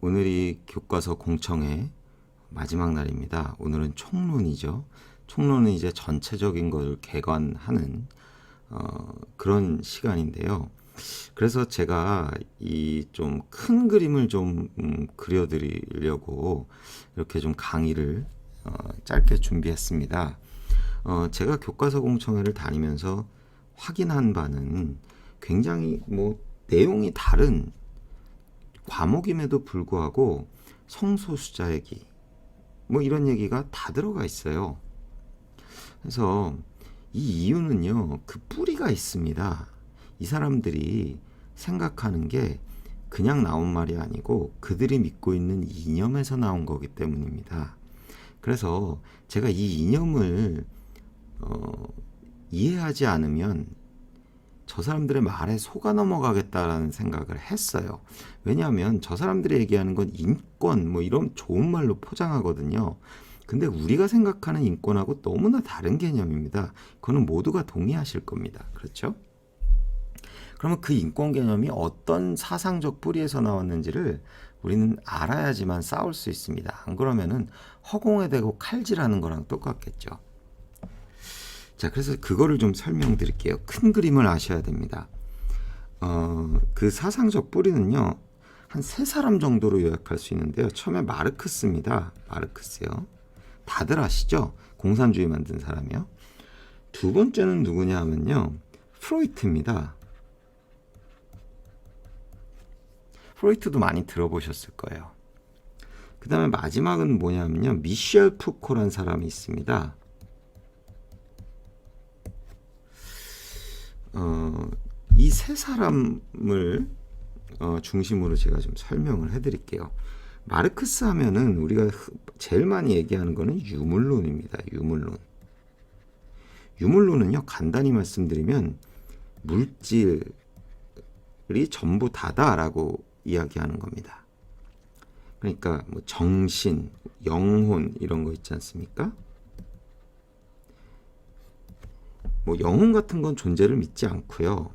오늘이 교과서 공청회 마지막 날입니다. 오늘은 총론이죠. 총론은 이제 전체적인 걸 개관하는 그런 시간인데요. 그래서 제가 이 좀 큰 그림을 좀 그려드리려고 이렇게 좀 강의를 짧게 준비했습니다. 제가 교과서 공청회를 다니면서 확인한 바는 굉장히 내용이 다른 과목임에도 불구하고 성소수자 얘기 이런 얘기가 다 들어가 있어요. 그래서 이 이유는요, 그 뿌리가 있습니다. 이 사람들이 생각하는 게 그냥 나온 말이 아니고 그들이 믿고 있는 이념에서 나온 거기 때문입니다. 그래서 제가 이 이념을 이해하지 않으면 저 사람들의 말에 속아 넘어가겠다라는 생각을 했어요. 왜냐하면 저 사람들이 얘기하는 건 인권 이런 좋은 말로 포장하거든요. 근데 우리가 생각하는 인권하고 너무나 다른 개념입니다. 그거는 모두가 동의하실 겁니다. 그렇죠? 그러면 그 인권 개념이 어떤 사상적 뿌리에서 나왔는지를 우리는 알아야지만 싸울 수 있습니다. 안 그러면은 허공에 대고 칼질하는 거랑 똑같겠죠. 자, 그래서 그거를 좀 설명드릴게요. 큰 그림을 아셔야 됩니다. 그 사상적 뿌리는요, 한 세 사람 정도로 요약할 수 있는데요. 처음에 마르크스입니다. 마르크스요. 다들 아시죠? 공산주의 만든 사람이요. 두 번째는 누구냐 하면요, 프로이트입니다. 프로이트도 많이 들어보셨을 거예요. 그 다음에 마지막은 뭐냐면요, 미셸 푸코라는 사람이 있습니다. 이 세 사람을 중심으로 제가 좀 설명을 해드릴게요. 마르크스 하면은 우리가 제일 많이 얘기하는 거는 유물론입니다. 유물론은요, 간단히 말씀드리면 물질이 전부 다다라고 이야기하는 겁니다. 그러니까 정신, 영혼 이런 거 있지 않습니까? 영혼 같은 건 존재를 믿지 않고요.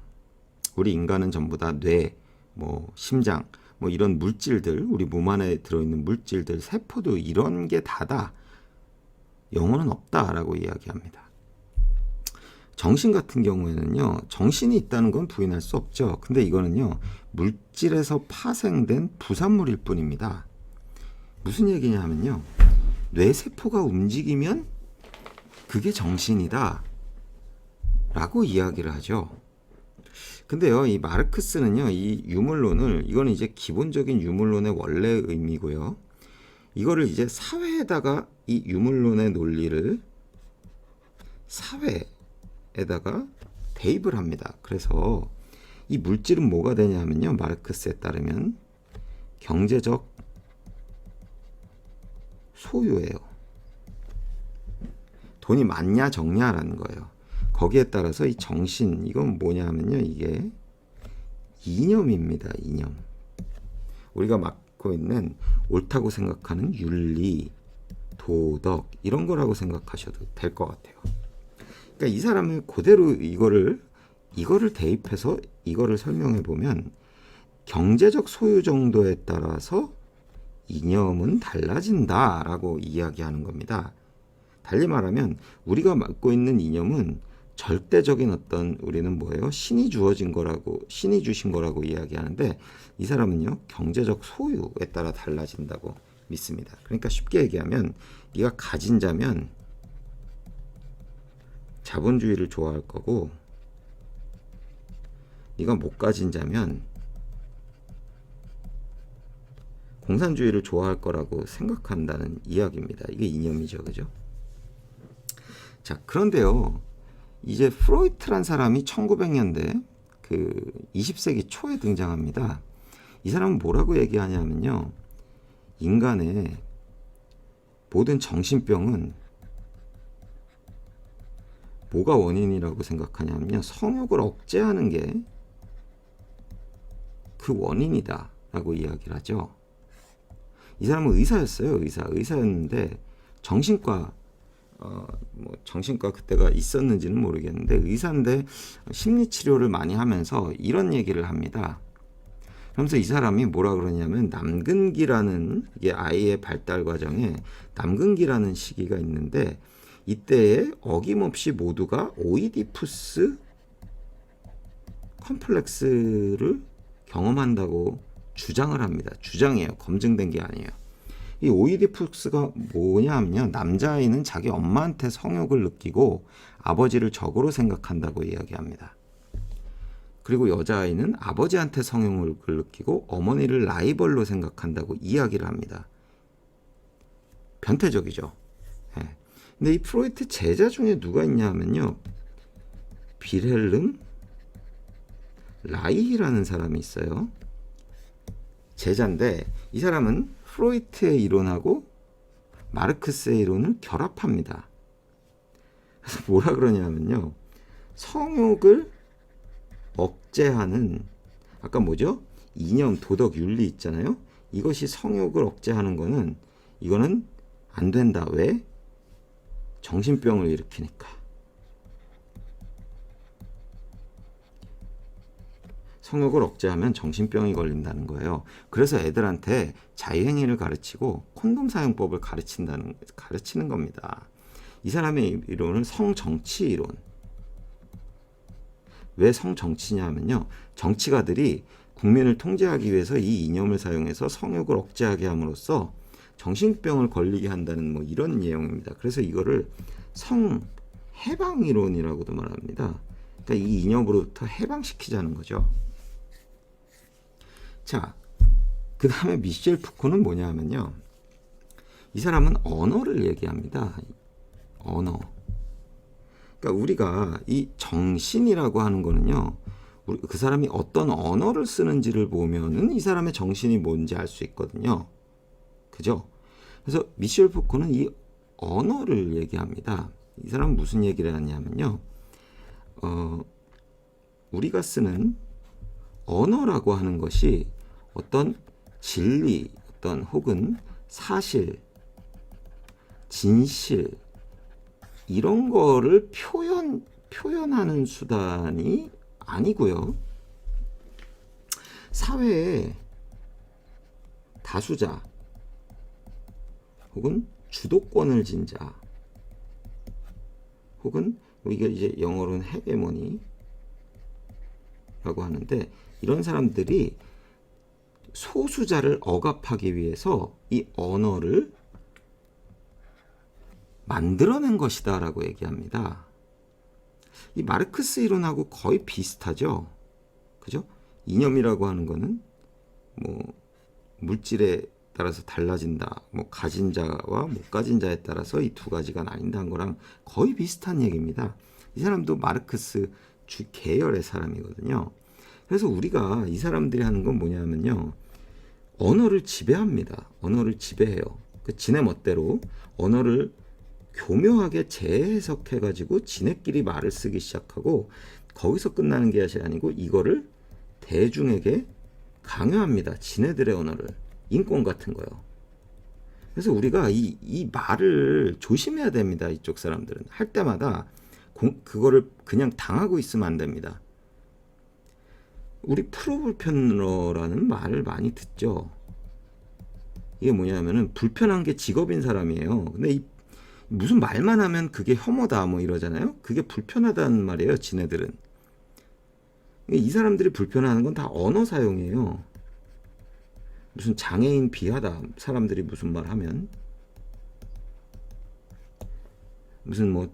우리 인간은 전부 다 뇌, 심장, 이런 물질들, 우리 몸 안에 들어있는 물질들, 세포도 이런 게 다다. 영혼은 없다라고 이야기합니다. 정신 같은 경우에는요, 정신이 있다는 건 부인할 수 없죠. 근데 이거는요, 물질에서 파생된 부산물일 뿐입니다. 무슨 얘기냐 하면요, 뇌세포가 움직이면 그게 정신이다 라고 이야기를 하죠. 근데요, 이 마르크스는요, 이 유물론을, 이거는 이제 기본적인 유물론의 원래 의미고요. 이거를 이제 사회에다가 이 유물론의 논리를 사회에다가 대입을 합니다. 그래서 이 물질은 뭐가 되냐면요, 마르크스에 따르면 경제적 소유예요. 돈이 많냐 적냐라는 거예요. 거기에 따라서 이 정신, 이건 뭐냐 하면요, 이게 이념입니다. 이념. 우리가 맡고 있는 옳다고 생각하는 윤리, 도덕 이런 거라고 생각하셔도 될 것 같아요. 그러니까 이 사람은 그대로 이거를 대입해서 이거를 설명해 보면 경제적 소유 정도에 따라서 이념은 달라진다라고 이야기하는 겁니다. 달리 말하면 우리가 맡고 있는 이념은 절대적인 어떤, 우리는 뭐예요? 신이 주어진 거라고, 신이 주신 거라고 이야기하는데, 이 사람은요, 경제적 소유에 따라 달라진다고 믿습니다. 그러니까 쉽게 얘기하면 네가 가진 자면 자본주의를 좋아할 거고, 네가 못 가진 자면 공산주의를 좋아할 거라고 생각한다는 이야기입니다. 이게 이념이죠, 그죠? 자, 그런데요, 이제 프로이트란 사람이 1900년대 그 20세기 초에 등장합니다. 이 사람은 뭐라고 얘기하냐면요, 인간의 모든 정신병은 뭐가 원인이라고 생각하냐면요, 성욕을 억제하는 게 그 원인이다 라고 이야기를 하죠. 이 사람은 의사였어요. 의사였는데 정신과 정신과 그때가 있었는지는 모르겠는데 의사인데 심리치료를 많이 하면서 이런 얘기를 합니다. 그러면서 이 사람이 뭐라 그러냐면 남근기라는, 이게 아이의 발달 과정에 남근기라는 시기가 있는데 이때에 어김없이 모두가 오이디푸스 컴플렉스를 경험한다고 주장을 합니다. 주장이에요. 검증된 게 아니에요. 이 오이디푸스가 뭐냐 하면요, 남자아이는 자기 엄마한테 성욕을 느끼고 아버지를 적으로 생각한다고 이야기합니다. 그리고 여자아이는 아버지한테 성욕을 느끼고 어머니를 라이벌로 생각한다고 이야기를 합니다. 변태적이죠. 예. 근데 이 프로이트 제자 중에 누가 있냐 하면요, 빌헬름 라이히라는 사람이 있어요. 제자인데 이 사람은 프로이트의 이론하고 마르크스의 이론을 결합합니다. 그래서 뭐라 그러냐면요, 성욕을 억제하는, 아까 뭐죠? 이념, 도덕, 윤리 있잖아요. 이것이 성욕을 억제하는 거는, 이거는 안 된다. 왜? 정신병을 일으키니까. 성욕을 억제하면 정신병이 걸린다는 거예요. 그래서 애들한테 자유행위를 가르치고 콘돔 사용법을 가르치는 겁니다. 이 사람의 이론은 성정치 이론. 왜 성정치냐 하면요, 정치가들이 국민을 통제하기 위해서 이 이념을 사용해서 성욕을 억제하게 함으로써 정신병을 걸리게 한다는 뭐 이런 내용입니다. 그래서 이거를 성해방 이론이라고도 말합니다. 그러니까 이 이념으로부터 해방시키자는 거죠. 자, 그 다음에 미셸 푸코는 뭐냐 하면요, 이 사람은 언어를 얘기합니다. 언어. 그러니까 우리가 이 정신이라고 하는 거는요, 그 사람이 어떤 언어를 쓰는지를 보면은 이 사람의 정신이 뭔지 알 수 있거든요. 그죠? 그래서 미셸 푸코는 이 언어를 얘기합니다. 이 사람은 무슨 얘기를 하냐면요, 우리가 쓰는 언어라고 하는 것이 어떤 진리, 어떤 혹은 사실, 진실, 이런 거를 표현하는 수단이 아니고요. 사회의 다수자 혹은 주도권을 진 자, 혹은 이게 이제 영어로는 헤게모니라고 하는데, 이런 사람들이 소수자를 억압하기 위해서 이 언어를 만들어낸 것이다 라고 얘기합니다. 이 마르크스 이론하고 거의 비슷하죠. 그죠? 이념이라고 하는 거는 뭐 물질에 따라서 달라진다, 뭐 가진 자와 못 가진 자에 따라서 이 두 가지가 나뉜다는 거랑 거의 비슷한 얘기입니다. 이 사람도 마르크스 주 계열의 사람이거든요. 그래서 우리가 이 사람들이 하는 건 뭐냐면요, 언어를 지배합니다. 언어를 지배해요. 그 지네 멋대로 언어를 교묘하게 재해석해가지고 지네끼리 말을 쓰기 시작하고, 거기서 끝나는 게 아니고 이거를 대중에게 강요합니다. 지네들의 언어를, 인권 같은 거요. 그래서 우리가 이 말을 조심해야 됩니다. 이쪽 사람들은 할 때마다 그거를 그냥 당하고 있으면 안 됩니다. 우리 프로불편러라는 말을 많이 듣죠. 이게 뭐냐면은 불편한 게 직업인 사람이에요. 근데 무슨 말만 하면 그게 혐오다 뭐 이러잖아요. 그게 불편하다는 말이에요. 지네들은. 이 사람들이 불편해하는 건 다 언어 사용이에요. 무슨 장애인 비하다, 사람들이 무슨 말 하면 무슨 뭐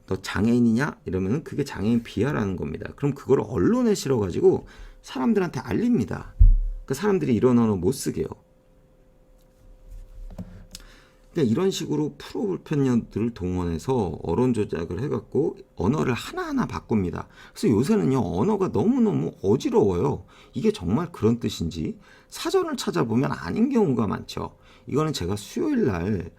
너 장애인이냐 이러면은 그게 장애인 비하라는 겁니다. 그럼 그걸 언론에 실어가지고 사람들한테 알립니다. 그 사람들이 이런 언어 못 쓰게요. 근데 이런 식으로 프로불편녀들을 동원해서 언론 조작을 해갖고 언어를 하나하나 바꿉니다. 그래서 요새는요, 언어가 너무너무 어지러워요. 이게 정말 그런 뜻인지 사전을 찾아보면 아닌 경우가 많죠. 이거는 제가 수요일 날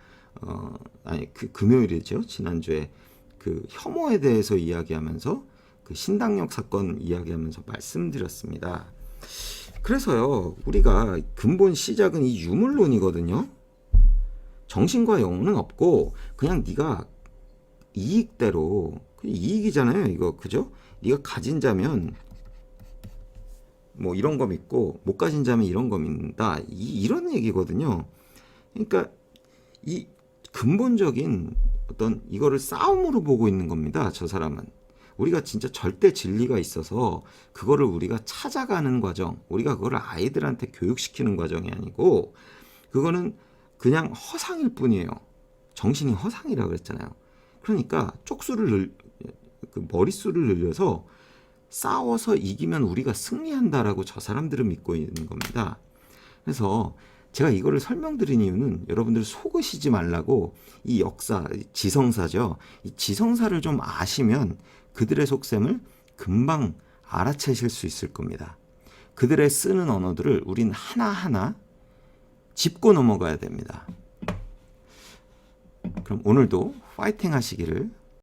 금요일이죠. 지난주에 그 혐오에 대해서 이야기하면서 그 신당역 사건 이야기하면서 말씀드렸습니다. 그래서요, 우리가 근본 시작은 이 유물론이거든요. 정신과 영혼은 없고 그냥 네가 이익대로, 이익이잖아요 이거, 그죠? 네가 가진 자면 뭐 이런 거 믿고 못 가진 자면 이런 거 믿는다. 이런 얘기거든요. 그러니까 이 근본적인 어떤 이거를 싸움으로 보고 있는 겁니다. 저 사람은. 우리가 진짜 절대 진리가 있어서 그거를 우리가 찾아가는 과정, 우리가 그거를 아이들한테 교육시키는 과정이 아니고 그거는 그냥 허상일 뿐이에요. 정신이 허상이라고 그랬잖아요. 그러니까 그 머릿수를 늘려서 싸워서 이기면 우리가 승리한다라고 저 사람들은 믿고 있는 겁니다. 그래서 제가 이거를 설명드린 이유는 여러분들 속으시지 말라고 이 역사, 지성사죠. 이 지성사를 좀 아시면 그들의 속셈을 금방 알아채실 수 있을 겁니다. 그들의 쓰는 언어들을 우린 하나하나 짚고 넘어가야 됩니다. 그럼 오늘도 파이팅 하시기를